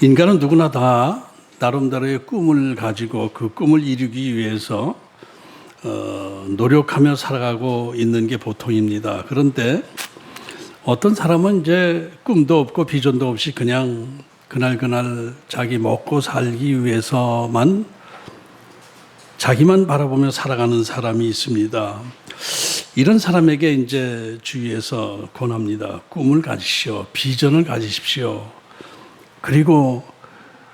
인간은 누구나 다 나름대로의 꿈을 가지고 그 꿈을 이루기 위해서 노력하며 살아가고 있는 게 보통입니다. 그런데 어떤 사람은 이제 꿈도 없고 비전도 없이 그냥 그날 자기 먹고 살기 위해서만 자기만 바라보며 살아가는 사람이 있습니다. 이런 사람에게 이제 주위에서 권합니다. 꿈을 가지시오. 비전을 가지십시오. 그리고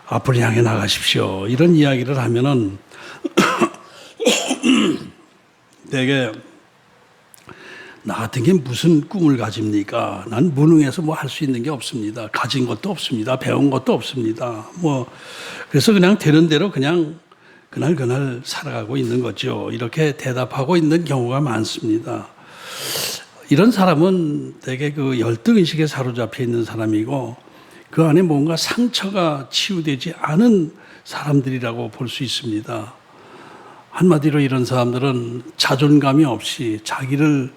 앞으로 향해 나가십시오. 이런 이야기를 하면은 되게 나 같은 게 무슨 꿈을 가집니까? 난 무능해서 뭐 할 수 있는 게 없습니다. 가진 것도 없습니다. 배운 것도 없습니다. 그래서 그냥 되는 대로 그냥 그날 살아가고 있는 거죠. 이렇게 대답하고 있는 경우가 많습니다. 이런 사람은 되게 그 열등의식에 사로잡혀 있는 사람이고 그 안에 뭔가 상처가 치유되지 않은 사람들이라고 볼 수 있습니다. 한마디로 이런 사람들은 자존감이 없이 자기를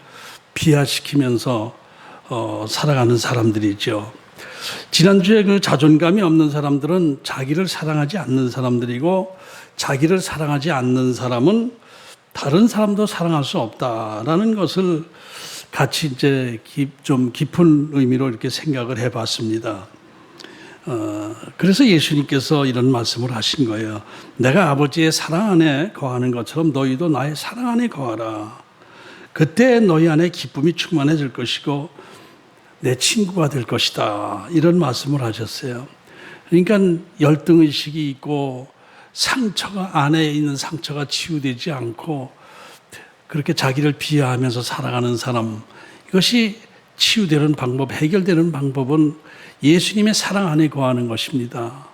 비하시키면서 살아가는 사람들이죠. 지난주에 그 자존감이 없는 사람들은 자기를 사랑하지 않는 사람들이고 자기를 사랑하지 않는 사람은 다른 사람도 사랑할 수 없다라는 것을 같이 이제 좀 깊은 의미로 이렇게 생각을 해봤습니다. 그래서 예수님께서 이런 말씀을 하신 거예요. 내가 아버지의 사랑 안에 거하는 것처럼 너희도 나의 사랑 안에 거하라. 그때 너희 안에 기쁨이 충만해질 것이고 내 친구가 될 것이다. 이런 말씀을 하셨어요. 그러니까 열등의식이 있고 상처가 안에 있는 상처가 치유되지 않고 그렇게 자기를 비하하면서 살아가는 사람, 이것이 치유되는 방법, 해결되는 방법은 예수님의 사랑 안에 거하는 것입니다.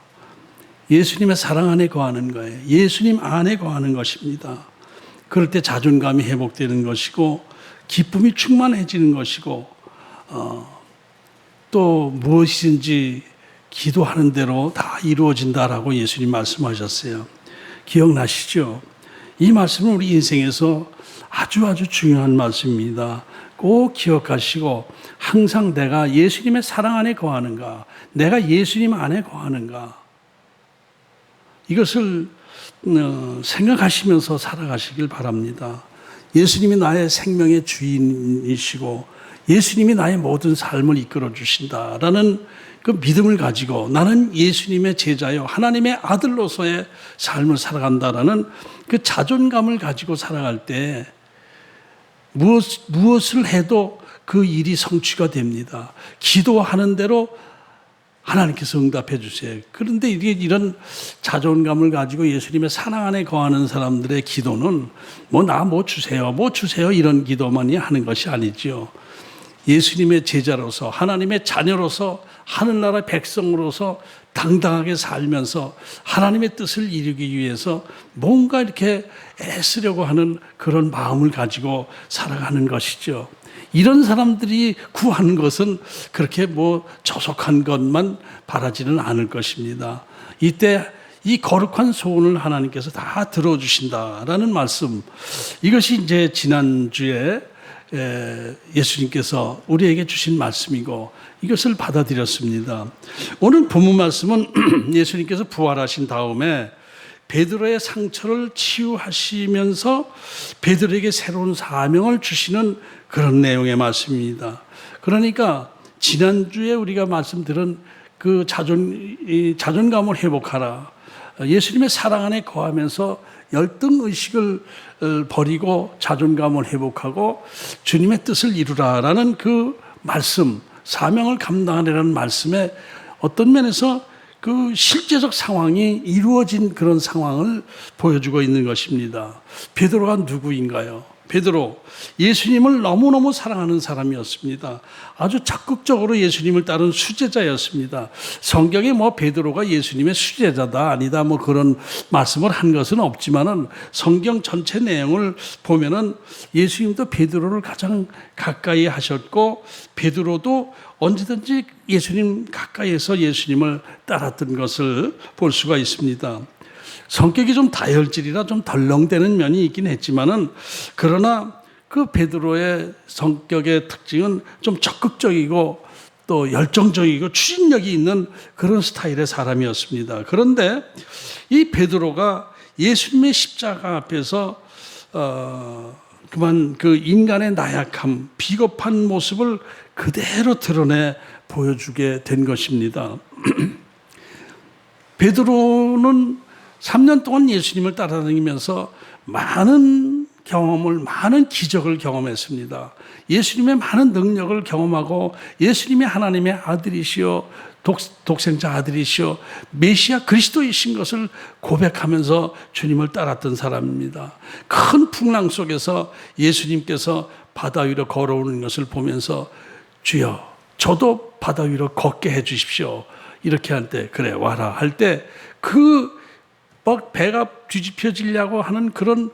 예수님의 사랑 안에 거하는 거예요. 예수님 안에 거하는 것입니다. 그럴 때 자존감이 회복되는 것이고 기쁨이 충만해지는 것이고 또 무엇이든지 기도하는 대로 다 이루어진다라고 예수님 말씀하셨어요. 기억나시죠? 이 말씀은 우리 인생에서 아주 중요한 말씀입니다. 꼭 기억하시고 항상 내가 예수님의 사랑 안에 거하는가, 내가 예수님 안에 거하는가, 이것을 생각하시면서 살아가시길 바랍니다. 예수님이 나의 생명의 주인이시고 예수님이 나의 모든 삶을 이끌어 주신다라는 그 믿음을 가지고 나는 예수님의 제자요 하나님의 아들로서의 삶을 살아간다라는 그 자존감을 가지고 살아갈 때 무엇을 해도 그 일이 성취가 됩니다. 기도하는 대로 하나님께서 응답해 주세요. 그런데 이런 자존감을 가지고 예수님의 사랑 안에 거하는 사람들의 기도는 뭐 주세요 이런 기도만이 하는 것이 아니죠. 예수님의 제자로서 하나님의 자녀로서 하늘나라 백성으로서 당당하게 살면서 하나님의 뜻을 이루기 위해서 뭔가 이렇게 애쓰려고 하는 그런 마음을 가지고 살아가는 것이죠. 이런 사람들이 구하는 것은 그렇게 조속한 것만 바라지는 않을 것입니다. 이때 이 거룩한 소원을 하나님께서 다 들어주신다라는 말씀, 이것이 이제 지난주에 예수님께서 우리에게 주신 말씀이고 이것을 받아들였습니다. 오늘 본문 말씀은 예수님께서 부활하신 다음에 베드로의 상처를 치유하시면서 베드로에게 새로운 사명을 주시는 그런 내용의 말씀입니다. 그러니까 지난주에 우리가 말씀드린 그 자존감을 회복하라. 예수님의 사랑 안에 거하면서 열등의식을 버리고 자존감을 회복하고 주님의 뜻을 이루라라는 그 말씀, 사명을 감당하라는 말씀에 어떤 면에서 그 실제적 상황이 이루어진 그런 상황을 보여주고 있는 것입니다. 베드로가 누구인가요? 베드로, 예수님을 너무너무 사랑하는 사람이었습니다. 아주 적극적으로 예수님을 따른 수제자였습니다. 성경에 베드로가 예수님의 수제자다 아니다 그런 말씀을 한 것은 없지만은 성경 전체 내용을 보면은 예수님도 베드로를 가장 가까이 하셨고 베드로도 언제든지 예수님 가까이에서 예수님을 따랐던 것을 볼 수가 있습니다. 성격이 좀 다혈질이라 좀 덜렁대는 면이 있긴 했지만은 그러나 그 베드로의 성격의 특징은 좀 적극적이고 또 열정적이고 추진력이 있는 그런 스타일의 사람이었습니다. 그런데 이 베드로가 예수님의 십자가 앞에서 그만 그 인간의 나약함, 비겁한 모습을 그대로 드러내 보여주게 된 것입니다. 베드로는 3년 동안 예수님을 따라다니면서 많은 경험을, 많은 기적을 경험했습니다. 예수님의 많은 능력을 경험하고 예수님이 하나님의 아들이시오, 독생자 아들이시오, 메시아 그리스도이신 것을 고백하면서 주님을 따랐던 사람입니다. 큰 풍랑 속에서 예수님께서 바다 위로 걸어오는 것을 보면서 주여, 저도 바다 위로 걷게 해 주십시오. 이렇게 할 때, 그래 와라 할 때 막 배가 뒤집혀지려고 하는 그런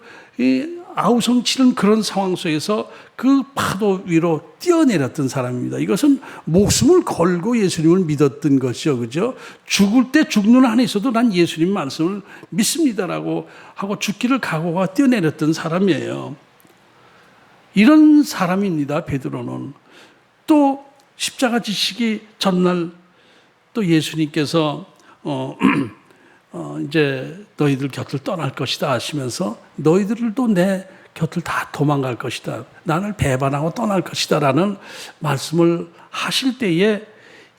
아우성치는 그런 상황 속에서 그 파도 위로 뛰어내렸던 사람입니다. 이것은 목숨을 걸고 예수님을 믿었던 것이죠. 그죠? 죽을 때 죽는 한에 있어도 난 예수님 말씀을 믿습니다라고 하고 죽기를 각오가 뛰어내렸던 사람이에요. 이런 사람입니다. 베드로는. 또 십자가 지시기 전날 또 예수님께서 이제 너희들 곁을 떠날 것이다 하시면서 너희들도 내 곁을 다 도망갈 것이다. 나를 배반하고 떠날 것이다 라는 말씀을 하실 때에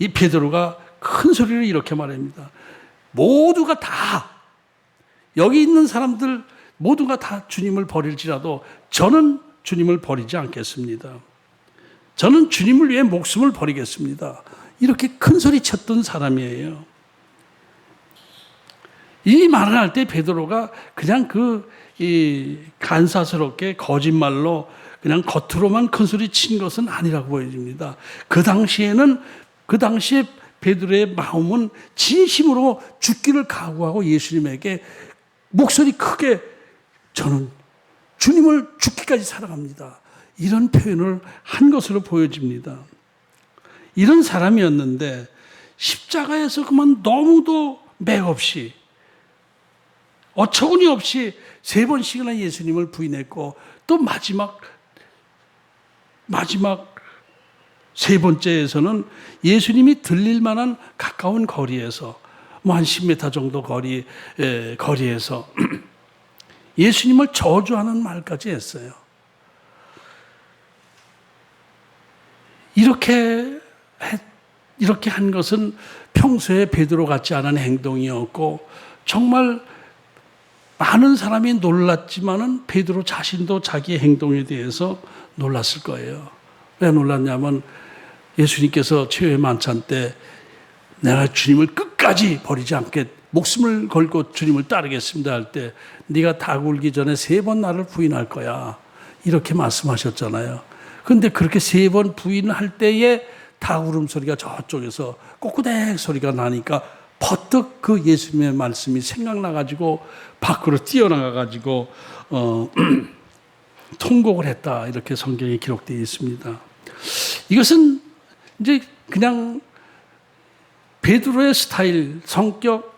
이 베드로가 큰 소리로 이렇게 말합니다. 모두가 다, 여기 있는 사람들 모두가 다 주님을 버릴지라도 저는 주님을 버리지 않겠습니다. 저는 주님을 위해 목숨을 버리겠습니다. 이렇게 큰 소리 쳤던 사람이에요. 이 말을 할 때 베드로가 그냥 간사스럽게 거짓말로 그냥 겉으로만 큰 소리 친 것은 아니라고 보여집니다. 그 당시에 베드로의 마음은 진심으로 죽기를 각오하고 예수님에게 목소리 크게 저는 주님을 죽기까지 사랑합니다. 이런 표현을 한 것으로 보여집니다. 이런 사람이었는데 십자가에서 그만 너무도 맥없이 어처구니 없이 3번씩이나 예수님을 부인했고 또 마지막 3번째에서는 예수님이 들릴 만한 가까운 거리에서 뭐 한 10m 정도 거리에서 예수님을 저주하는 말까지 했어요. 이렇게 한 것은 평소에 베드로 같지 않은 행동이었고 정말 많은 사람이 놀랐지만은 베드로 자신도 자기의 행동에 대해서 놀랐을 거예요. 왜 놀랐냐면 예수님께서 최후의 만찬 때 내가 주님을 끝까지 버리지 않게 목숨을 걸고 주님을 따르겠습니다 할 때 네가 닭 울기 전에 3번 나를 부인할 거야. 이렇게 말씀하셨잖아요. 그런데 그렇게 3번 부인할 때에 닭 울음소리가 저쪽에서 꼬꾸댁 소리가 나니까 퍼뜩 그 예수님의 말씀이 생각나가지고 밖으로 뛰어나가가지고 통곡을 했다. 이렇게 성경에 기록되어 있습니다. 이것은 이제 그냥 베드로의 스타일, 성격,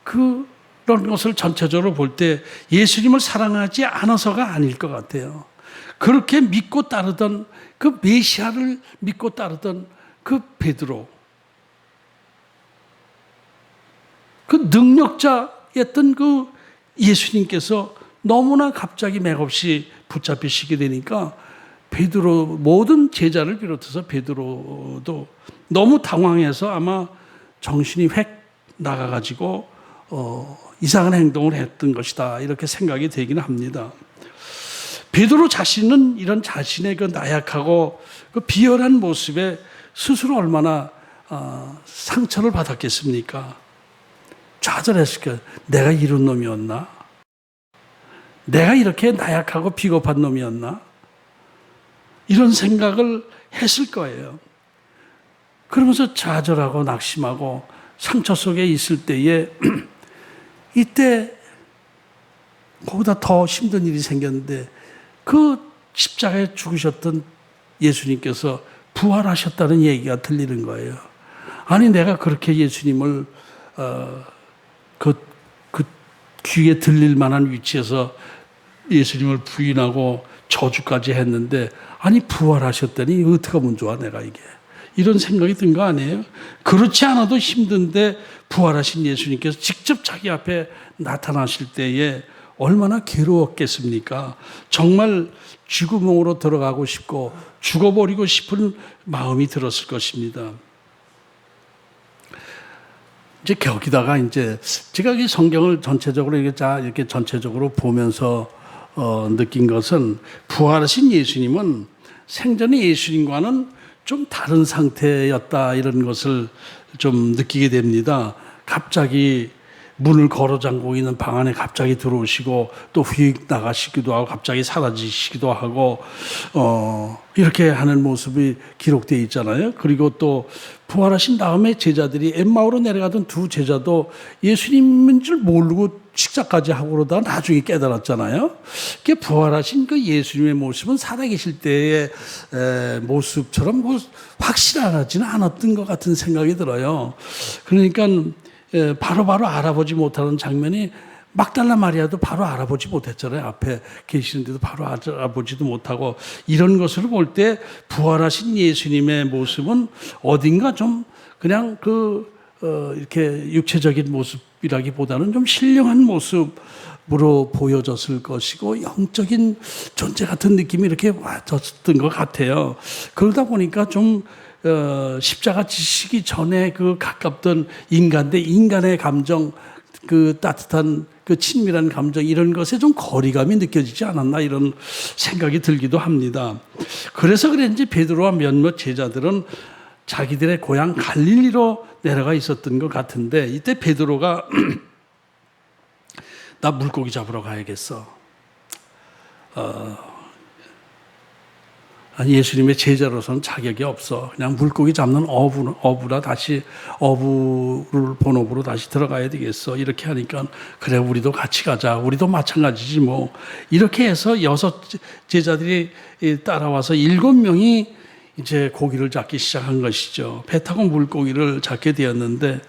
그런 것을 전체적으로 볼 때 예수님을 사랑하지 않아서가 아닐 것 같아요. 그렇게 믿고 따르던 그 메시아를 믿고 따르던 그 베드로, 그 능력자였던 그 예수님께서 너무나 갑자기 맥없이 붙잡히시게 되니까 베드로, 모든 제자를 비롯해서 베드로도 너무 당황해서 아마 정신이 획 나가가지고 이상한 행동을 했던 것이다 이렇게 생각이 되긴 합니다. 베드로 자신은 이런 자신의 그 나약하고 그 비열한 모습에 스스로 얼마나 상처를 받았겠습니까? 좌절했을 거예요. 내가 이런 놈이었나? 내가 이렇게 나약하고 비겁한 놈이었나? 이런 생각을 했을 거예요. 그러면서 좌절하고 낙심하고 상처 속에 있을 때에 이때 그보다 더 힘든 일이 생겼는데 그 십자가에 죽으셨던 예수님께서 부활하셨다는 얘기가 들리는 거예요. 아니 내가 그렇게 예수님을 그 귀에 들릴 만한 위치에서 예수님을 부인하고 저주까지 했는데 아니 부활하셨다니 어떻게 하면 좋아 내가 이런 생각이 든 거 아니에요? 그렇지 않아도 힘든데 부활하신 예수님께서 직접 자기 앞에 나타나실 때에 얼마나 괴로웠겠습니까? 정말 쥐구멍으로 들어가고 싶고 죽어버리고 싶은 마음이 들었을 것입니다. 이제 거기다가 이제 제가 이 성경을 전체적으로 이렇게 전체적으로 보면서 느낀 것은 부활하신 예수님은 생전의 예수님과는 좀 다른 상태였다 이런 것을 좀 느끼게 됩니다. 갑자기 문을 걸어 잠그고 있는 방 안에 갑자기 들어오시고 또 휙 나가시기도 하고 갑자기 사라지시기도 하고 이렇게 하는 모습이 기록되어 있잖아요. 그리고 또 부활하신 다음에 제자들이 엠마오로 내려가던 두 제자도 예수님인 줄 모르고 식사까지 하고 그러다가 나중에 깨달았잖아요. 부활하신 그 예수님의 모습은 살아계실 때의 모습처럼 확실하지는 않았던 것 같은 생각이 들어요. 그러니까 바로바로 알아보지 못하는 장면이 막달라 마리아도 바로 알아보지 못했잖아요. 앞에 계시는데도 바로 알아보지도 못하고 이런 것을 볼 때 부활하신 예수님의 모습은 어딘가 좀 그냥 이렇게 육체적인 모습이라기보다는 좀 신령한 모습으로 보여졌을 것이고 영적인 존재 같은 느낌이 이렇게 와졌던 것 같아요. 그러다 보니까 좀 십자가 지시기 전에 그 가깝던 인간의 감정, 그 따뜻한 그 친밀한 감정 이런 것에 좀 거리감이 느껴지지 않았나 이런 생각이 들기도 합니다. 그래서 그런지 베드로와 몇몇 제자들은 자기들의 고향 갈릴리로 내려가 있었던 것 같은데 이때 베드로가 나 물고기 잡으러 가야겠어. 아니 예수님의 제자로서는 자격이 없어. 그냥 물고기 잡는 어부라 다시 어부를 본업으로 다시 들어가야 되겠어. 이렇게 하니까 그래 우리도 같이 가자. 우리도 마찬가지지 뭐. 이렇게 해서 6 제자들이 따라와서 7명이 이제 고기를 잡기 시작한 것이죠. 배 타고 물고기를 잡게 되었는데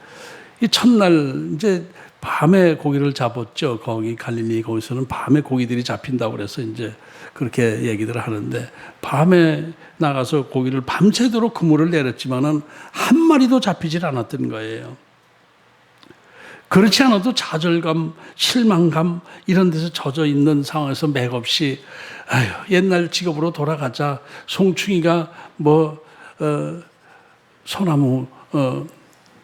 이 첫날 이제 밤에 고기를 잡았죠. 거기 갈릴리 거기서는 밤에 고기들이 잡힌다고 그래서 이제 그렇게 얘기들을 하는데 밤에 나가서 고기를 밤새도록 그물을 내렸지만은 한 마리도 잡히질 않았던 거예요. 그렇지 않아도 좌절감, 실망감 이런 데서 젖어 있는 상황에서 맥없이 옛날 직업으로 돌아가자. 송충이가 소나무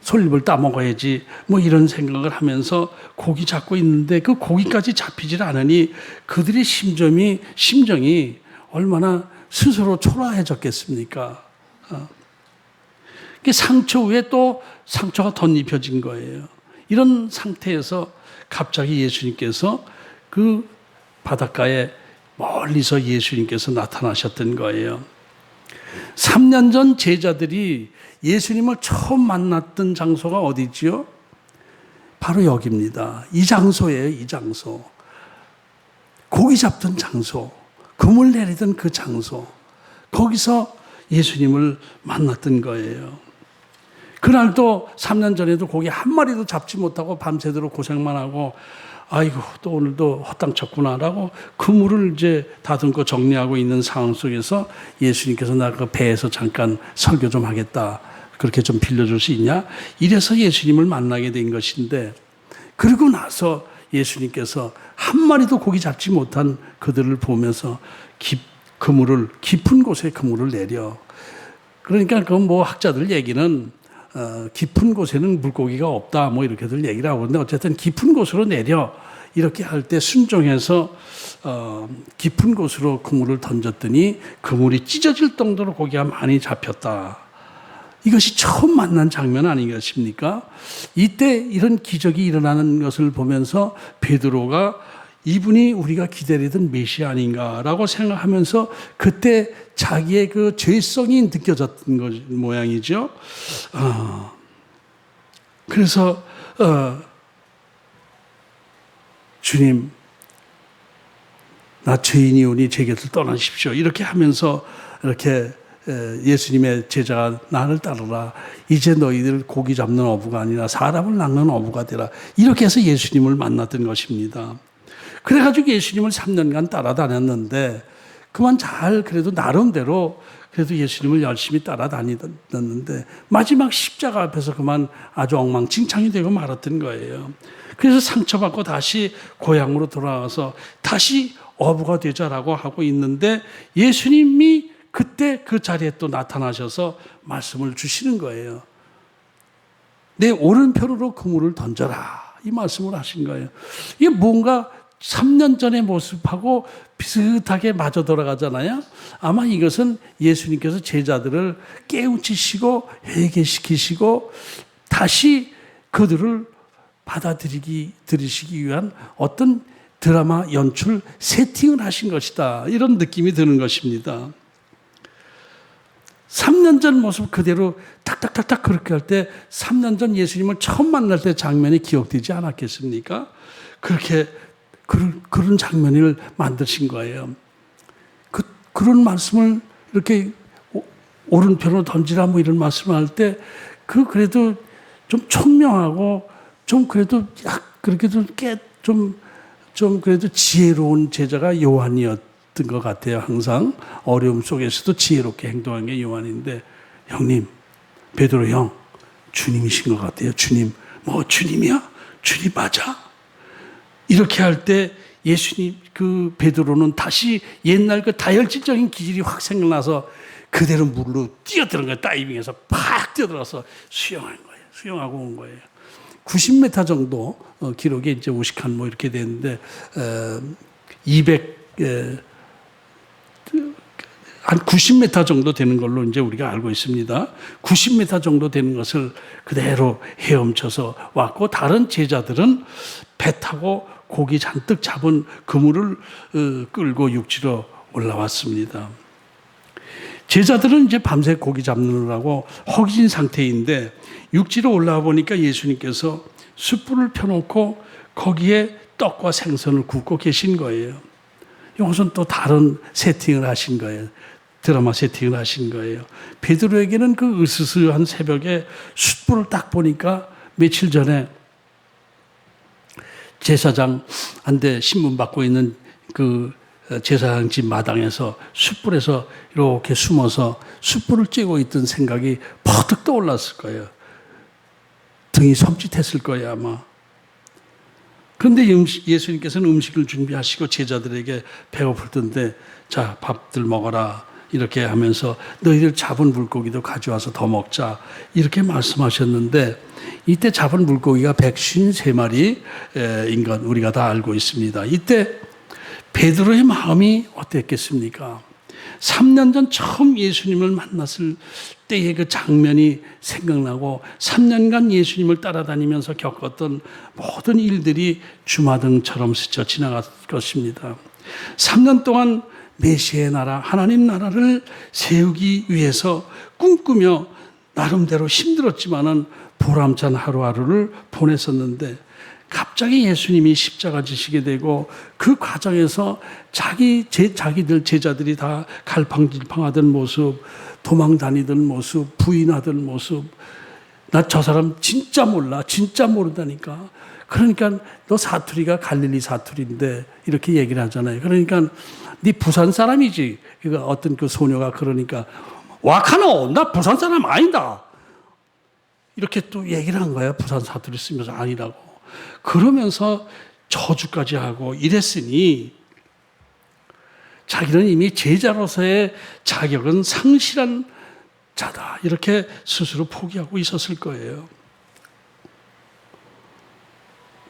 솔잎을 따먹어야지 뭐 이런 생각을 하면서 고기 잡고 있는데 그 고기까지 잡히질 않으니 그들의 심정이 얼마나 스스로 초라해졌겠습니까? 상처 위에 또 상처가 덧입혀진 거예요. 이런 상태에서 갑자기 예수님께서 그 바닷가에 멀리서 예수님께서 나타나셨던 거예요. 3년 전 제자들이 예수님을 처음 만났던 장소가 어디지요? 바로 여기입니다. 이 장소예요, 이 장소. 고기 잡던 장소, 그물 내리던 그 장소. 거기서 예수님을 만났던 거예요. 그날도 3년 전에도 고기 한 마리도 잡지 못하고 밤새도록 고생만 하고 아이고 또 오늘도 헛땅쳤구나라고 그물을 이제 다듬고 정리하고 있는 상황 속에서 예수님께서 나 그 배에서 잠깐 설교 좀 하겠다. 그렇게 좀 빌려줄 수 있냐? 이래서 예수님을 만나게 된 것인데 그러고 나서 예수님께서 한 마리도 고기 잡지 못한 그들을 보면서 깊은 곳에 그물을 내려. 그러니까 그 학자들 얘기는 깊은 곳에는 물고기가 없다 뭐 이렇게들 얘기를 하고 있는데 어쨌든 깊은 곳으로 내려 이렇게 할 때 순종해서 깊은 곳으로 그물을 던졌더니 그물이 찢어질 정도로 고기가 많이 잡혔다. 이것이 처음 만난 장면 아니겠습니까? 이때 이런 기적이 일어나는 것을 보면서 베드로가 이분이 우리가 기다리던 메시아 아닌가라고 생각하면서 그때 자기의 그 죄성이 느껴졌던 모양이죠. 그래서 주님, 나 죄인이오니 제 곁을 떠나십시오. 이렇게 하면서 이렇게 예수님의 제자가 나를 따르라. 이제 너희들 고기 잡는 어부가 아니라 사람을 낚는 어부가 되라. 이렇게 해서 예수님을 만났던 것입니다. 그래가지고 예수님을 3년간 따라다녔는데 그만 잘 그래도 나름대로 그래도 예수님을 열심히 따라다녔는데 마지막 십자가 앞에서 그만 아주 엉망진창이 되고 말았던 거예요. 그래서 상처받고 다시 고향으로 돌아와서 다시 어부가 되자라고 하고 있는데 예수님이 그때 그 자리에 또 나타나셔서 말씀을 주시는 거예요. 내 오른편으로 그물을 던져라. 이 말씀을 하신 거예요. 이게 뭔가 3년 전의 모습하고 비슷하게 맞아 돌아가잖아요. 아마 이것은 예수님께서 제자들을 깨우치시고 회개시키시고 다시 그들을 받아들이시기 위한 어떤 드라마 연출 세팅을 하신 것이다. 이런 느낌이 드는 것입니다. 3년 전 모습 그대로 탁탁탁탁 그렇게 할 때 3년 전 예수님을 처음 만날 때 장면이 기억되지 않았겠습니까? 그렇게 그런 장면을 만드신 거예요. 그런 말씀을 이렇게 오른편으로 던지라 뭐 이런 말씀을 할 때 그래도 좀 총명하고 좀 그래도 그렇게도 좀 그래도 지혜로운 제자가 요한이었던 것 같아요. 항상 어려움 속에서도 지혜롭게 행동한 게 요한인데, 형님, 베드로 형, 주님이신 것 같아요. 주님, 뭐 주님이야? 주님 맞아? 이렇게 할 때 예수님, 그 베드로는 다시 옛날 그 다혈질적인 기질이 확 생각나서 그대로 물로 뛰어드는 거예요. 다이빙해서 팍 뛰어들어서 수영하는 거예요. 수영하고 온 거예요. 90m 정도 기록이 이제 50칸 뭐 이렇게 되는데 200한 90m 정도 되는 걸로 이제 우리가 알고 있습니다. 90m 정도 되는 것을 그대로 헤엄쳐서 왔고 다른 제자들은 배 타고 고기 잔뜩 잡은 그물을 끌고 육지로 올라왔습니다. 제자들은 이제 밤새 고기 잡느라고 허기진 상태인데 육지로 올라와 보니까 예수님께서 숯불을 펴놓고 거기에 떡과 생선을 굽고 계신 거예요. 이것은 또 다른 세팅을 하신 거예요. 드라마 세팅을 하신 거예요. 베드로에게는 그 으스스한 새벽에 숯불을 딱 보니까 며칠 전에 제사장한테 신문 받고 있는 그 제사장 집 마당에서 숯불에서 이렇게 숨어서 숯불을 쬐고 있던 생각이 퍼뜩 떠올랐을 거예요. 등이 섬찟했을 거예요, 아마. 그런데 예수님께서는 음식을 준비하시고 제자들에게 배고플 텐데 자, 밥들 먹어라. 이렇게 하면서 너희들 잡은 물고기도 가져와서 더 먹자. 이렇게 말씀하셨는데 이때 잡은 물고기가 153마리인 건 우리가 다 알고 있습니다. 이때 베드로의 마음이 어땠겠습니까? 3년 전 처음 예수님을 만났을 때의 그 장면이 생각나고 3년간 예수님을 따라다니면서 겪었던 모든 일들이 주마등처럼 스쳐 지나갈 것입니다. 3년 동안 메시아의 나라, 하나님 나라를 세우기 위해서 꿈꾸며 나름대로 힘들었지만은 보람찬 하루하루를 보냈었는데 갑자기 예수님이 십자가 지시게 되고 그 과정에서 자기들 제자들이 다 갈팡질팡하던 모습, 도망 다니던 모습, 부인하던 모습, 나 저 사람 진짜 몰라, 진짜 모른다니까. 그러니까 너 사투리가 갈릴리 사투리인데 이렇게 얘기를 하잖아요. 그러니까 네 부산 사람이지. 그러니까 어떤 그 소녀가 그러니까 와카노, 나 부산 사람 아니다. 이렇게 또 얘기를 한 거예요. 부산 사투리 쓰면서 아니라고. 그러면서 저주까지 하고 이랬으니 자기는 이미 제자로서의 자격은 상실한 자다. 이렇게 스스로 포기하고 있었을 거예요.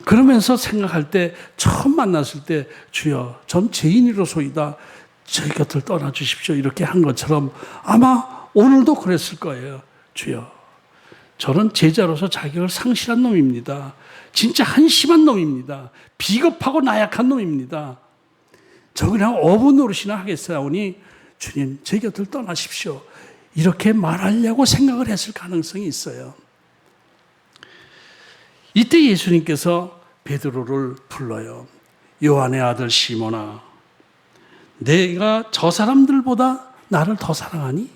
그러면서 생각할 때 처음 만났을 때 주여 전 죄인이로소이다. 저희 곁을 떠나주십시오. 이렇게 한 것처럼 아마 오늘도 그랬을 거예요. 주여 저는 제자로서 자격을 상실한 놈입니다. 진짜 한심한 놈입니다. 비겁하고 나약한 놈입니다. 저 그냥 어부 노릇이나 하겠사오니 주님 제 곁을 떠나십시오. 이렇게 말하려고 생각을 했을 가능성이 있어요. 이때 예수님께서 베드로를 불러요. 요한의 아들 시몬아, 내가 저 사람들보다 나를 더 사랑하니?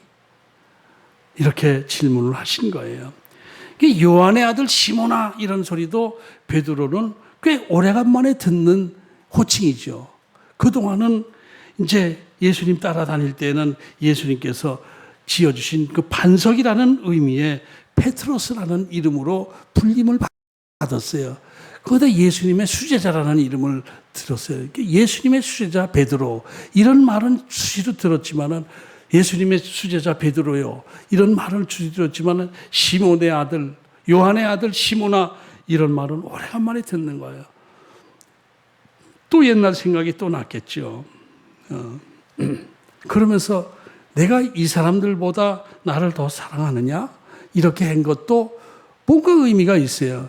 이렇게 질문을 하신 거예요. 요한의 아들 시몬아 이런 소리도 베드로는 꽤 오래간만에 듣는 호칭이죠. 그동안은 이제 예수님 따라다닐 때는 예수님께서 지어주신 그 반석이라는 의미의 페트로스라는 이름으로 불림을 받았어요. 거기다 예수님의 수제자라는 이름을 들었어요. 예수님의 수제자 베드로, 이런 말은 수시로 들었지만은, 예수님의 수제자 베드로요, 이런 말을 수시로 들었지만은, 시몬의 아들, 요한의 아들 시몬아, 이런 말은 오래간만에 듣는 거예요. 또 옛날 생각이 또 났겠죠. 그러면서 내가 이 사람들보다 나를 더 사랑하느냐? 이렇게 한 것도 뭔가 의미가 있어요.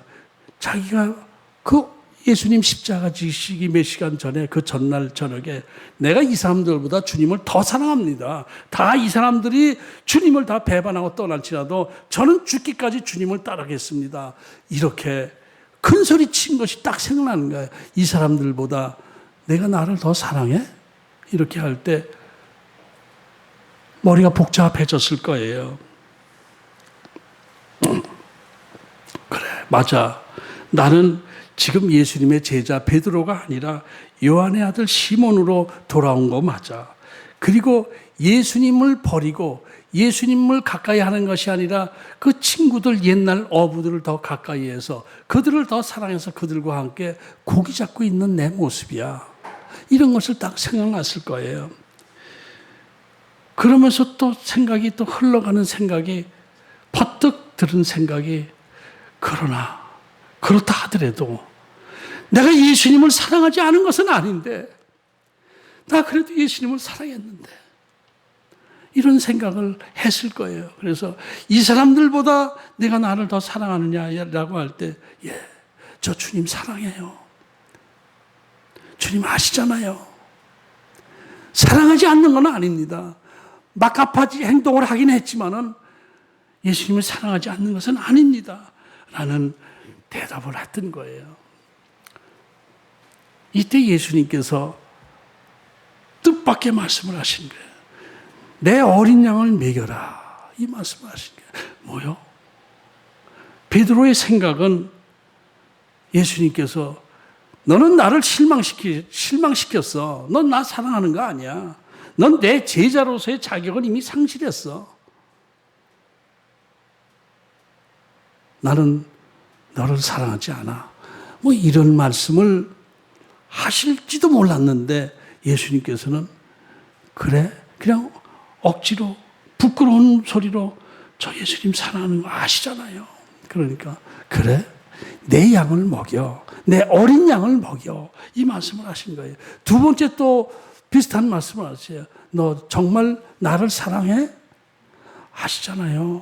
자기가 그 예수님 십자가 지시기 몇 시간 전에, 그 전날 저녁에 내가 이 사람들보다 주님을 더 사랑합니다. 다 이 사람들이 주님을 다 배반하고 떠날지라도 저는 죽기까지 주님을 따르겠습니다. 이렇게 큰 소리 친 것이 딱 생각나는 거예요. 이 사람들보다 내가 나를 더 사랑해? 이렇게 할 때 머리가 복잡해졌을 거예요. 그래, 맞아. 나는 지금 예수님의 제자 베드로가 아니라 요한의 아들 시몬으로 돌아온 거 맞아. 그리고 예수님을 버리고 예수님을 가까이 하는 것이 아니라 그 친구들, 옛날 어부들을 더 가까이 해서 그들을 더 사랑해서 그들과 함께 고기 잡고 있는 내 모습이야. 이런 것을 딱 생각났을 거예요. 그러면서 또 생각이, 또 흘러가는 생각이, 퍼뜩 들은 생각이, 그러나 그렇다 하더라도 내가 예수님을 사랑하지 않은 것은 아닌데, 나 그래도 예수님을 사랑했는데, 이런 생각을 했을 거예요. 그래서 이 사람들보다 내가 나를 더 사랑하느냐라고 할 때, 예, 저 주님 사랑해요. 주님 아시잖아요. 사랑하지 않는 건 아닙니다. 막가파지 행동을 하긴 했지만은 예수님을 사랑하지 않는 것은 아닙니다. 라는 대답을 했던 거예요. 이때 예수님께서 뜻밖의 말씀을 하신 거예요. 내 어린 양을 먹여라. 이 말씀을 하신 거예요. 뭐요? 베드로의 생각은 예수님께서 너는 나를 실망시켰어. 넌 나 사랑하는 거 아니야. 넌 내 제자로서의 자격을 이미 상실했어. 나는 너를 사랑하지 않아. 뭐 이런 말씀을 하실지도 몰랐는데 예수님께서는 그래? 그냥 억지로 부끄러운 소리로 저 예수님 사랑하는 거 아시잖아요. 그러니까 그래? 내 양을 먹여. 내 어린 양을 먹여. 이 말씀을 하신 거예요. 두 번째 또 비슷한 말씀을 하세요. 너 정말 나를 사랑해? 아시잖아요.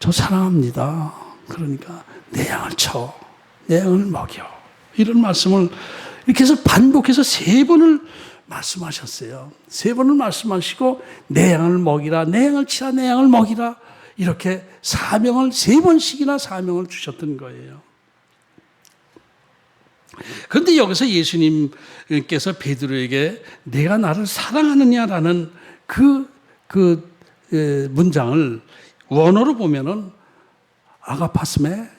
저 사랑합니다. 그러니까 내 양을 쳐. 내 양을 먹여. 이런 말씀을 이렇게 해서 반복해서 3번을 말씀하셨어요. 3번을 말씀하시고 내 양을 먹이라, 내 양을 치라, 내 양을 먹이라, 이렇게 사명을 3번씩이나 사명을 주셨던 거예요. 그런데 여기서 예수님께서 베드로에게 내가 나를 사랑하느냐라는 그 문장을 원어로 보면은 아가파스메,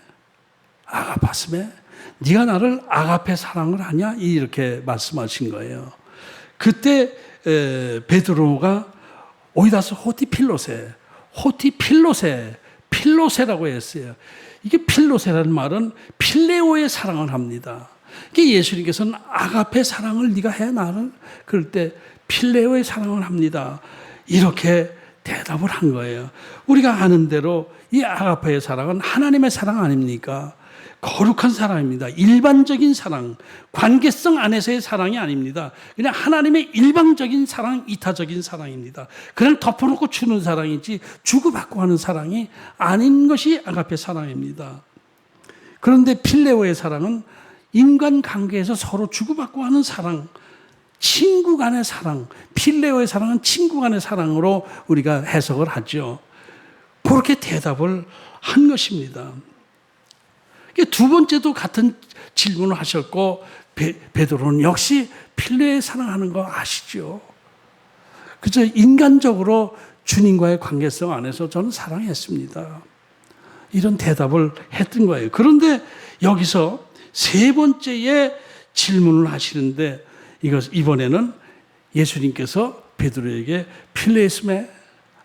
네가 나를 아가페 사랑을 하냐? 이렇게 말씀하신 거예요. 그때 베드로가 오이다스 필로세라고 했어요. 이게 필로세라는 말은 필레오의 사랑을 합니다. 예수님께서는 아가페 사랑을 네가 해 나를? 그럴 때 필레오의 사랑을 합니다. 이렇게 대답을 한 거예요. 우리가 아는 대로 이 아가페의 사랑은 하나님의 사랑 아닙니까? 거룩한 사랑입니다. 일반적인 사랑, 관계성 안에서의 사랑이 아닙니다. 그냥 하나님의 일방적인 사랑, 이타적인 사랑입니다. 그냥 덮어놓고 주는 사랑이지 주고받고 하는 사랑이 아닌 것이 아가페 사랑입니다. 그런데 필레오의 사랑은 인간관계에서 서로 주고받고 하는 사랑, 친구 간의 사랑, 필레오의 사랑은 친구 간의 사랑으로 우리가 해석을 하죠. 그렇게 대답을 한 것입니다. 두 번째도 같은 질문을 하셨고 베드로는 역시 필레오의 사랑하는 거 아시죠? 그저 인간적으로 주님과의 관계성 안에서 저는 사랑했습니다. 이런 대답을 했던 거예요. 그런데 여기서 3번째의 질문을 하시는데 이번에는 예수님께서 베드로에게 필레스메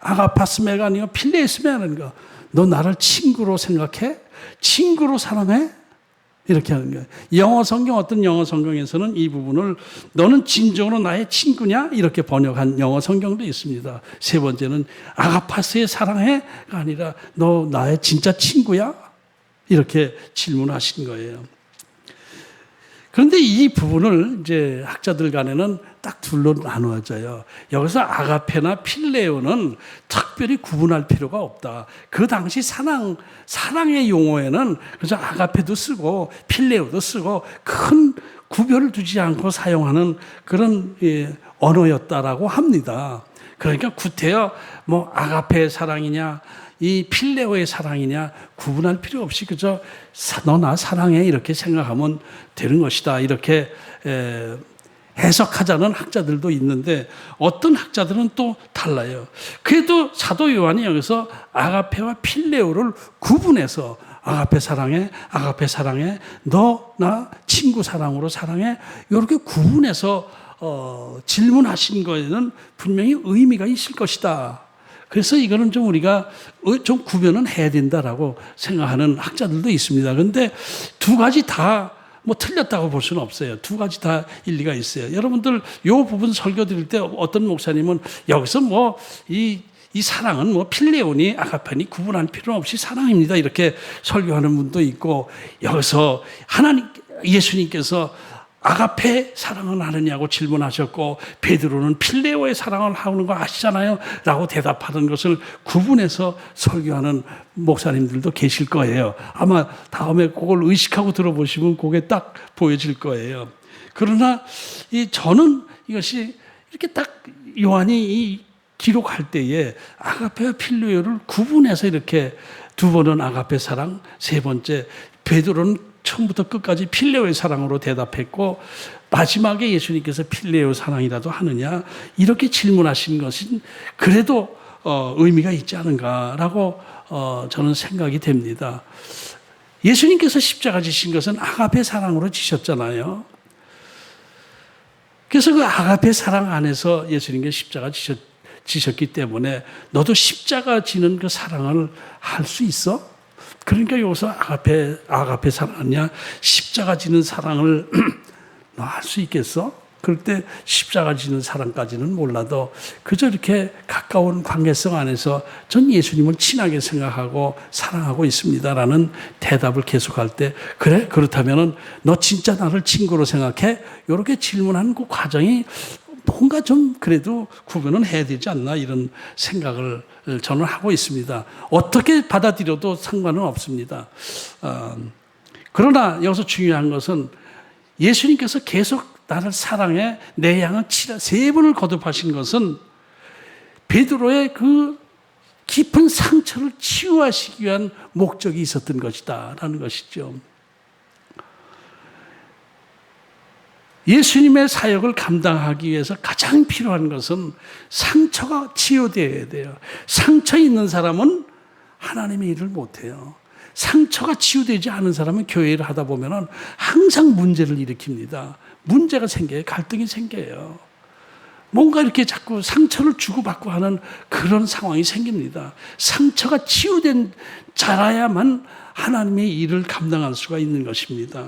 아가파스메가 아니고 필레스메라는 거. 너 나를 친구로 생각해? 친구로 사랑해? 이렇게 하는 거예요. 영어 성경, 어떤 영어 성경에서는 이 부분을 너는 진정으로 나의 친구냐? 이렇게 번역한 영어 성경도 있습니다. 세 번째는 아가파스의 사랑해가 아니라 너 나의 진짜 친구야? 이렇게 질문하신 거예요. 그런데 이 부분을 이제 학자들 간에는 딱 둘로 나누어져요. 여기서 아가페나 필레오는 특별히 구분할 필요가 없다. 그 당시 사랑의 용어에는 그래서 아가페도 쓰고 필레오도 쓰고 큰 구별을 두지 않고 사용하는 그런 언어였다라고 합니다. 그러니까 구태여 뭐 아가페의 사랑이냐 이 필레오의 사랑이냐 구분할 필요 없이 그저 너 나 사랑해 이렇게 생각하면 되는 것이다. 이렇게 해석하자는 학자들도 있는데 어떤 학자들은 또 달라요. 그래도 사도 요한이 여기서 아가페와 필레오를 구분해서 아가페 사랑해, 아가페 사랑해, 너 나 친구 사랑으로 사랑해 이렇게 구분해서 질문하신 거에는 분명히 의미가 있을 것이다. 그래서 이거는 좀 우리가 좀 구별은 해야 된다라고 생각하는 학자들도 있습니다. 그런데 두 가지 다 뭐 틀렸다고 볼 수는 없어요. 두 가지 다 일리가 있어요. 여러분들 요 부분 설교 드릴 때 어떤 목사님은 여기서 뭐 이 사랑은 뭐 필레오니 아가페니 구분할 필요 없이 사랑입니다. 이렇게 설교하는 분도 있고 여기서 예수님께서 아가페 사랑을 하느냐고 질문하셨고 베드로는 필레오의 사랑을 하는 거 아시잖아요 라고 대답하는 것을 구분해서 설교하는 목사님들도 계실 거예요. 아마 다음에 그걸 의식하고 들어보시면 그게 딱 보여질 거예요. 그러나 저는 이것이 이렇게 딱 요한이 기록할 때에 아가페와 필레오를 구분해서 이렇게 두 번은 아가페 사랑, 세 번째 베드로는 처음부터 끝까지 필레오의 사랑으로 대답했고 마지막에 예수님께서 필레오 사랑이라도 하느냐 이렇게 질문하신 것은 그래도 의미가 있지 않은가라고 저는 생각이 됩니다. 예수님께서 십자가 지신 것은 아가페 사랑으로 지셨잖아요. 그래서 그 아가페 사랑 안에서 예수님께서 십자가 지셨기 때문에 너도 십자가 지는 그 사랑을 할 수 있어? 그러니까 여기서 아가페 사랑이냐 십자가 지는 사랑을 너 할 수 있겠어? 그럴 때 십자가 지는 사랑까지는 몰라도 그저 이렇게 가까운 관계성 안에서 전 예수님을 친하게 생각하고 사랑하고 있습니다라는 대답을 계속할 때 그래? 그렇다면은 너 진짜 나를 친구로 생각해? 이렇게 질문하는 그 과정이 뭔가 좀 그래도 구분은 해야 되지 않나 이런 생각을 저는 하고 있습니다. 어떻게 받아들여도 상관은 없습니다. 그러나 여기서 중요한 것은 예수님께서 계속 나를 사랑해 내 양을 치라 세 번을 거듭하신 것은 베드로의 그 깊은 상처를 치유하시기 위한 목적이 있었던 것이다라는 것이죠. 예수님의 사역을 감당하기 위해서 가장 필요한 것은 상처가 치유되어야 돼요. 상처 있는 사람은 하나님의 일을 못해요. 상처가 치유되지 않은 사람은 교회 일을 하다 보면 항상 문제를 일으킵니다. 문제가 생겨요. 갈등이 생겨요. 뭔가 이렇게 자꾸 상처를 주고받고 하는 그런 상황이 생깁니다. 상처가 치유된 자라야만 하나님의 일을 감당할 수가 있는 것입니다.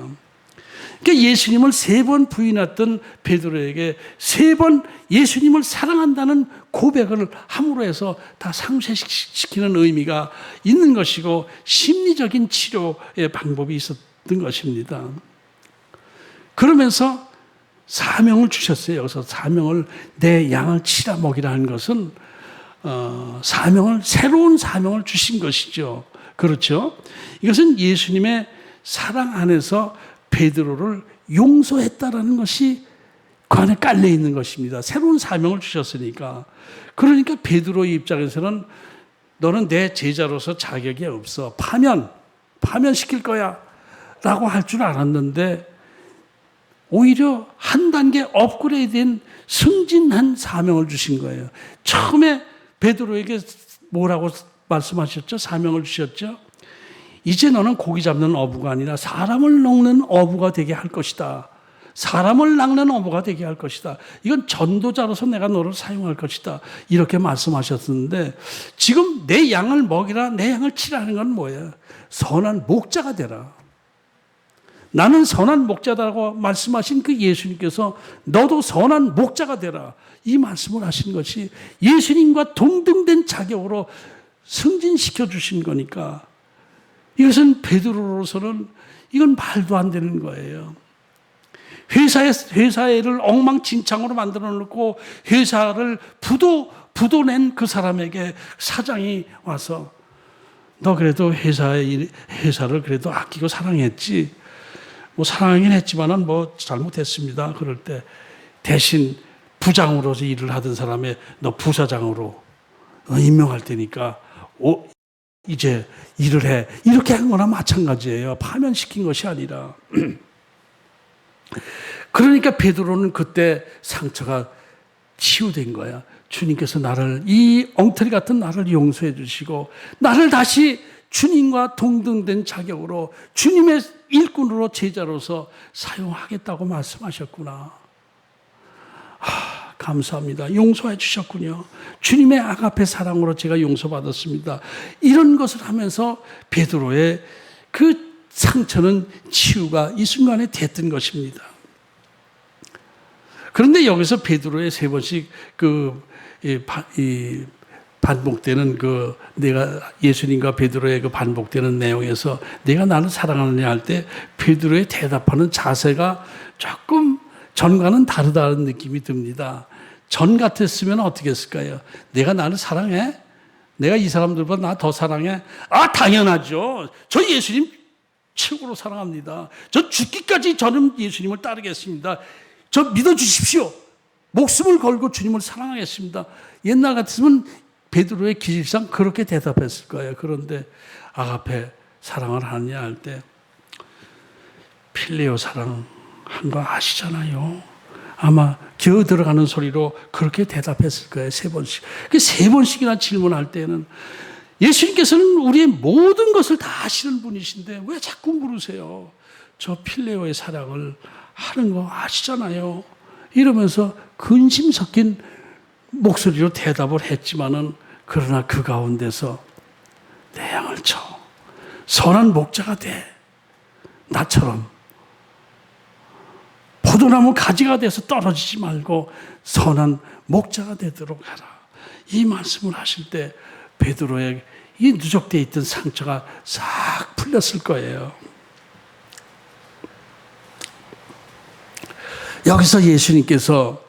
그러니까 예수님을 세 번 부인했던 베드로에게 세 번 예수님을 사랑한다는 고백을 함으로 해서 다 상쇄시키는 의미가 있는 것이고 심리적인 치료의 방법이 있었던 것입니다. 그러면서 사명을 주셨어요. 여기서 사명을 내 양을 치라 먹이라는 것은 새로운 사명을 주신 것이죠. 그렇죠? 이것은 예수님의 사랑 안에서 베드로를 용서했다라는 것이 그 안에 깔려 있는 것입니다. 새로운 사명을 주셨으니까. 그러니까 베드로의 입장에서는 너는 내 제자로서 자격이 없어. 파면시킬 거야. 라고 할 줄 알았는데 오히려 한 단계 업그레이드된 승진한 사명을 주신 거예요. 처음에 베드로에게 뭐라고 말씀하셨죠? 사명을 주셨죠? 이제 너는 고기 잡는 어부가 아니라 사람을 먹는 어부가 되게 할 것이다. 사람을 낚는 어부가 되게 할 것이다. 이건 전도자로서 내가 너를 사용할 것이다. 이렇게 말씀하셨는데 지금 내 양을 먹이라, 내 양을 치라는 건 뭐예요? 선한 목자가 되라. 나는 선한 목자다라고 말씀하신 그 예수님께서 너도 선한 목자가 되라. 이 말씀을 하신 것이 예수님과 동등된 자격으로 승진시켜 주신 거니까 이것은 베드로로서는 이건 말도 안 되는 거예요. 회사를 엉망진창으로 만들어 놓고 회사를 부도낸 그 사람에게 사장이 와서 너 그래도 회사를 그래도 아끼고 사랑했지. 뭐 사랑하긴 했지만은 뭐 잘못했습니다. 그럴 때 대신 부장으로서 일을 하던 사람에 너 부사장으로 임명할 테니까 이제 일을 해. 이렇게 한 거나 마찬가지예요. 파면시킨 것이 아니라. 그러니까 베드로는 그때 상처가 치유된 거야. 주님께서 이 엉터리 같은 나를 용서해 주시고 나를 다시 주님과 동등된 자격으로 주님의 일꾼으로 제자로서 사용하겠다고 말씀하셨구나. 감사합니다. 용서해 주셨군요. 주님의 아가페 사랑으로 제가 용서받았습니다. 이런 것을 하면서 베드로의 그 상처는 치유가 이 순간에 됐던 것입니다. 그런데 여기서 베드로의 세 번씩 반복되는 내가 예수님과 베드로의 그 반복되는 내용에서 내가 나를 사랑하느냐 할 때 베드로의 대답하는 자세가 조금 전과는 다르다는 느낌이 듭니다. 전 같았으면 어떻게 했을까요? 내가 나를 사랑해? 내가 이 사람들보다 나 더 사랑해? 당연하죠. 저 예수님 최고로 사랑합니다. 저 죽기까지 저는 예수님을 따르겠습니다. 저 믿어주십시오. 목숨을 걸고 주님을 사랑하겠습니다. 옛날 같으면 베드로의 기질상 그렇게 대답했을 거예요. 그런데 아가페 사랑을 하느냐 할 때 필레오 사랑한 거 아시잖아요. 아마 기어 들어가는 소리로 그렇게 대답했을 거예요. 세 번씩. 세 번씩이나 질문할 때는 예수님께서는 우리의 모든 것을 다 아시는 분이신데 왜 자꾸 물으세요? 저 필레오의 사랑을 하는 거 아시잖아요. 이러면서 근심 섞인 목소리로 대답을 했지만은 그러나 그 가운데서 내 양을 쳐. 선한 목자가 돼. 나처럼. 포도나무 가지가 돼서 떨어지지 말고 선한 목자가 되도록 하라. 이 말씀을 하실 때 베드로의 이 누적되어 있던 상처가 싹 풀렸을 거예요. 여기서 예수님께서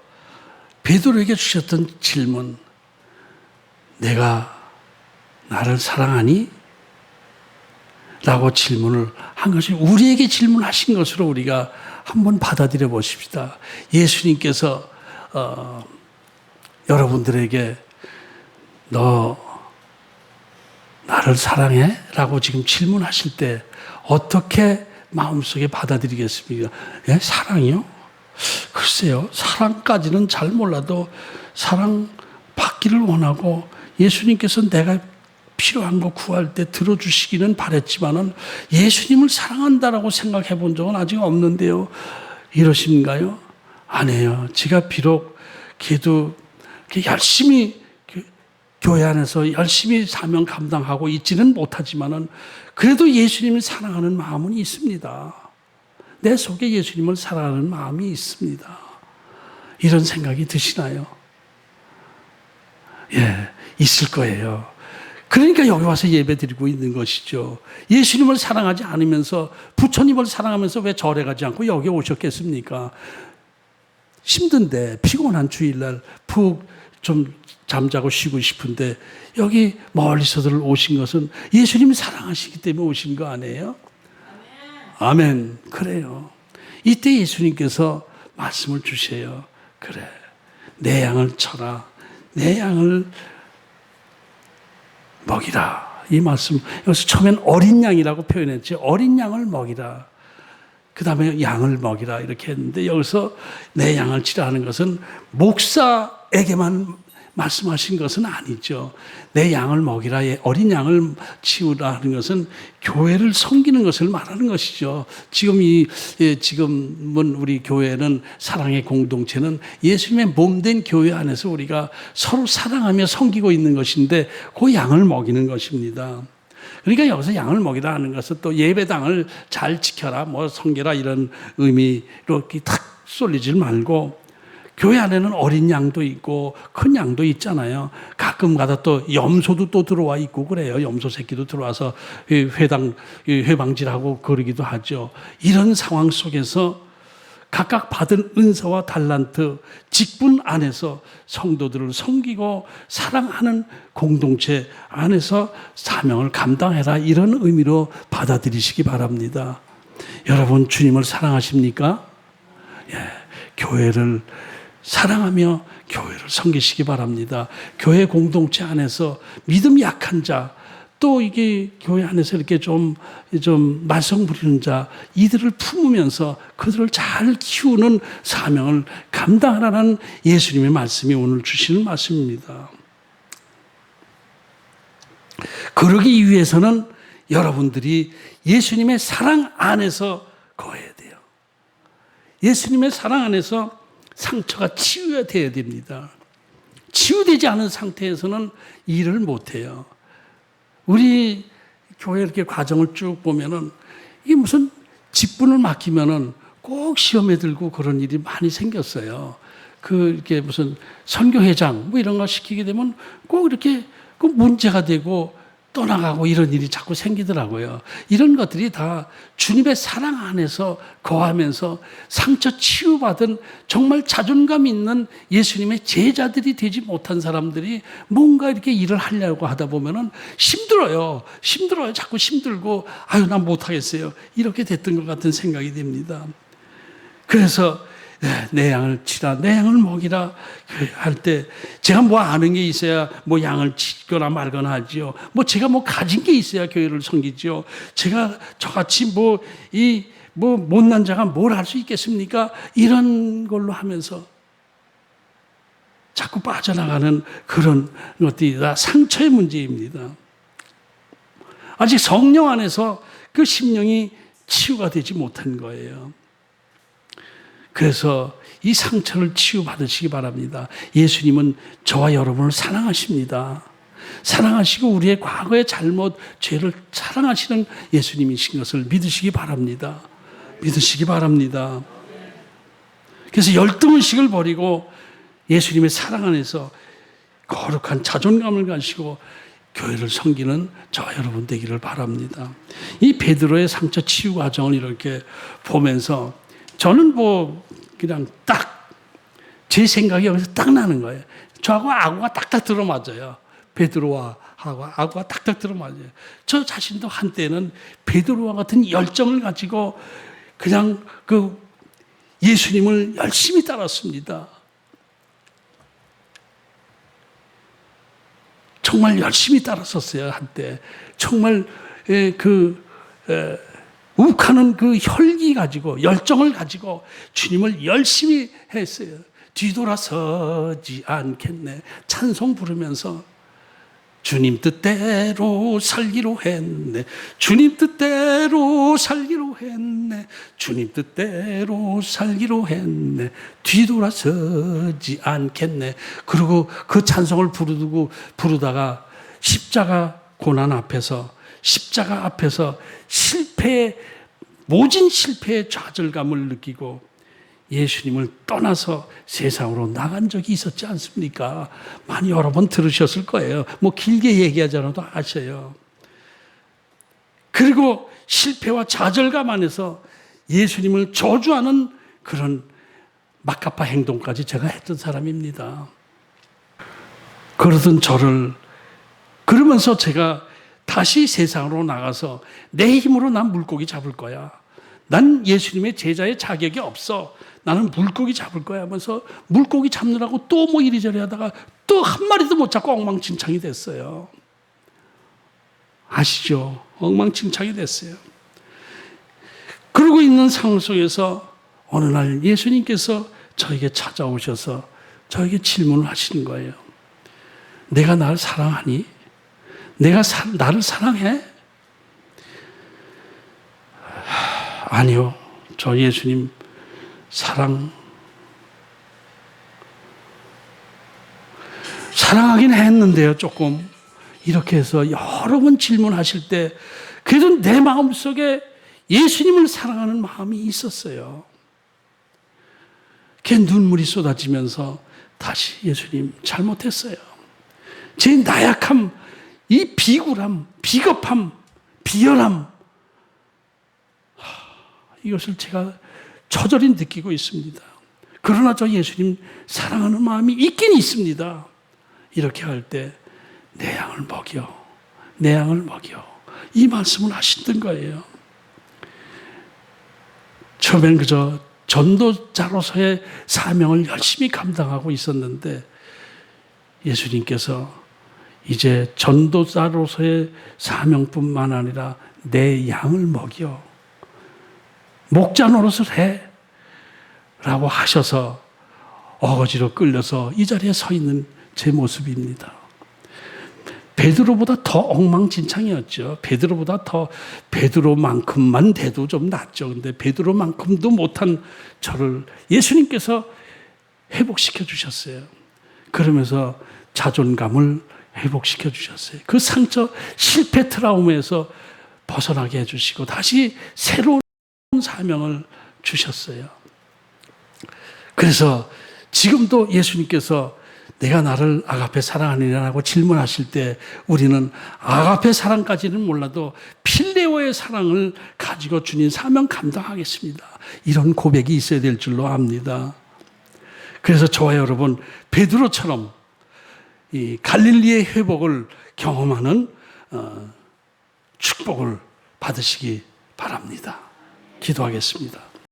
베드로에게 주셨던 질문, 내가 나를 사랑하니? 라고 질문을 한 것이 우리에게 질문하신 것으로 우리가 한번 받아들여 보십시다. 예수님께서 여러분들에게 너 나를 사랑해? 라고 지금 질문하실 때 어떻게 마음속에 받아들이겠습니까? 예? 사랑이요? 글쎄요. 사랑까지는 잘 몰라도 사랑 받기를 원하고 예수님께서 내가 필요한 거 구할 때 들어주시기는 바랬지만은 예수님을 사랑한다라고 생각해 본 적은 아직 없는데요. 이러신가요? 아니에요. 제가 비록 기도 열심히 교회 안에서 열심히 사명 감당하고 있지는 못하지만은 그래도 예수님을 사랑하는 마음은 있습니다. 내 속에 예수님을 사랑하는 마음이 있습니다. 이런 생각이 드시나요? 예, 있을 거예요. 그러니까 여기 와서 예배 드리고 있는 것이죠. 예수님을 사랑하지 않으면서 부처님을 사랑하면서 왜 절에 가지 않고 여기 오셨겠습니까? 힘든데 피곤한 주일날 푹 좀 잠자고 쉬고 싶은데 여기 멀리서들 오신 것은 예수님이 사랑하시기 때문에 오신 거 아니에요? 아멘. 그래요. 이때 예수님께서 말씀을 주세요. 그래. 내 양을 쳐라. 내 양을 먹이라. 이 말씀. 여기서 처음엔 어린 양이라고 표현했지. 어린 양을 먹이라. 그 다음에 양을 먹이라. 이렇게 했는데 여기서 내 양을 치라 하는 것은 목사에게만 말씀하신 것은 아니죠. 내 양을 먹이라, 어린 양을 치우라 하는 것은 교회를 섬기는 것을 말하는 것이죠. 지금은 우리 교회는 사랑의 공동체는 예수님의 몸된 교회 안에서 우리가 서로 사랑하며 섬기고 있는 것인데 그 양을 먹이는 것입니다. 그러니까 여기서 양을 먹이라 하는 것은 또 예배당을 잘 지켜라, 뭐 섬겨라 이런 의미로 이렇게 탁 쏠리질 말고 교회 안에는 어린 양도 있고 큰 양도 있잖아요. 가끔가다 또 염소도 또 들어와 있고 그래요. 염소 새끼도 들어와서 회방질하고 그러기도 하죠. 이런 상황 속에서 각각 받은 은사와 달란트, 직분 안에서 성도들을 섬기고 사랑하는 공동체 안에서 사명을 감당해라, 이런 의미로 받아들이시기 바랍니다. 여러분, 주님을 사랑하십니까? 예, 교회를 사랑하며 교회를 섬기시기 바랍니다. 교회 공동체 안에서 믿음 약한 자, 또 이게 교회 안에서 이렇게 좀 말썽 부리는 자, 이들을 품으면서 그들을 잘 키우는 사명을 감당하라는 예수님의 말씀이 오늘 주시는 말씀입니다. 그러기 위해서는 여러분들이 예수님의 사랑 안에서 거해야 돼요. 예수님의 사랑 안에서 상처가 치유돼야 됩니다. 치유되지 않은 상태에서는 일을 못해요. 우리 교회 이렇게 과정을 쭉 보면은 이게 무슨 직분을 맡기면은 꼭 시험에 들고 그런 일이 많이 생겼어요. 이렇게 무슨 선교회장 뭐 이런 거 시키게 되면 꼭 이렇게 그 문제가 되고 떠나가고 이런 일이 자꾸 생기더라고요. 이런 것들이 다 주님의 사랑 안에서 거하면서 상처 치유받은 정말 자존감 있는 예수님의 제자들이 되지 못한 사람들이 뭔가 이렇게 일을 하려고 하다 보면은 힘들어요. 자꾸 힘들고, 아유, 난 못하겠어요. 이렇게 됐던 것 같은 생각이 듭니다. 그래서 내 양을 치라, 내 양을 먹이라 할 때 제가 뭐 아는 게 있어야 뭐 양을 치거나 말거나 하지요. 뭐 제가 뭐 가진 게 있어야 교회를 섬기지요. 제가 저같이 뭐 못난 자가 뭘 할 수 있겠습니까? 이런 걸로 하면서 자꾸 빠져나가는 그런 것들이 다 상처의 문제입니다. 아직 성령 안에서 그 심령이 치유가 되지 못한 거예요. 그래서 이 상처를 치유받으시기 바랍니다. 예수님은 저와 여러분을 사랑하십니다. 사랑하시고 우리의 과거의 잘못, 죄를 사랑하시는 예수님이신 것을 믿으시기 바랍니다. 믿으시기 바랍니다. 그래서 열등의식을 버리고 예수님의 사랑 안에서 거룩한 자존감을 가지고 교회를 섬기는 저와 여러분 되기를 바랍니다. 이 베드로의 상처 치유 과정을 이렇게 보면서 저는 그냥 딱 제 생각이 여기서 딱 나는 거예요. 저하고 아구가 딱딱 들어맞아요. 베드로와 아구가 딱딱 들어맞아요. 저 자신도 한때는 베드로와 같은 열정을 가지고 그냥 예수님을 열심히 따랐습니다. 정말 열심히 따랐었어요, 한때. 정말 욱하는 그 혈기 가지고, 열정을 가지고 주님을 열심히 했어요. 뒤돌아서지 않겠네. 찬송 부르면서 주님 뜻대로 살기로 했네. 주님 뜻대로 살기로 했네. 주님 뜻대로 살기로 했네. 뒤돌아서지 않겠네. 그리고 그 찬송을 부르다가 십자가 고난 앞에서, 십자가 앞에서 모진 실패의 좌절감을 느끼고 예수님을 떠나서 세상으로 나간 적이 있었지 않습니까? 많이 여러 번 들으셨을 거예요. 뭐 길게 얘기하지 않아도 아셔요. 그리고 실패와 좌절감 안에서 예수님을 저주하는 그런 막가파 행동까지 제가 했던 사람입니다. 그러면서 제가 다시 세상으로 나가서 내 힘으로 난 물고기 잡을 거야. 난 예수님의 제자의 자격이 없어. 나는 물고기 잡을 거야 하면서 물고기 잡느라고 또 뭐 이리저리 하다가 또 한 마리도 못 잡고 엉망진창이 됐어요. 아시죠? 엉망진창이 됐어요. 그러고 있는 상황 속에서 어느 날 예수님께서 저에게 찾아오셔서 저에게 질문을 하시는 거예요. 내가 나를 사랑하니? 내가 나를 사랑해? 아니요. 저 예수님 사랑하긴 했는데요, 조금. 이렇게 해서 여러 번 질문하실 때 그래도 내 마음속에 예수님을 사랑하는 마음이 있었어요. 걔 눈물이 쏟아지면서 다시 예수님 잘못했어요. 제 나약함, 이 비굴함, 비겁함, 비열함, 이것을 제가 저절히 느끼고 있습니다. 그러나 저 예수님 사랑하는 마음이 있긴 있습니다. 이렇게 할 때 내 양을 먹여, 내 양을 먹여, 이 말씀을 하시던 거예요. 처음엔 그저 전도자로서의 사명을 열심히 감당하고 있었는데 예수님께서 이제 전도자로서의 사명뿐만 아니라 내 양을 먹여, 목자 노릇을 해 라고 하셔서 어거지로 끌려서 이 자리에 서 있는 제 모습입니다. 베드로보다 더 엉망진창이었죠. 베드로만큼만 돼도 좀 낫죠. 근데 베드로만큼도 못한 저를 예수님께서 회복시켜 주셨어요. 그러면서 자존감을 회복시켜 주셨어요. 그 상처, 실패 트라우마에서 벗어나게 해주시고 다시 새로운 사명을 주셨어요. 그래서 지금도 예수님께서 내가 나를 아가페 사랑하느냐고 질문하실 때 우리는 아가페 사랑까지는 몰라도 필레오의 사랑을 가지고 주님 사명 감당하겠습니다. 이런 고백이 있어야 될 줄로 압니다. 그래서 저와 여러분 베드로처럼 이 갈릴리의 회복을 경험하는 축복을 받으시기 바랍니다. 기도하겠습니다.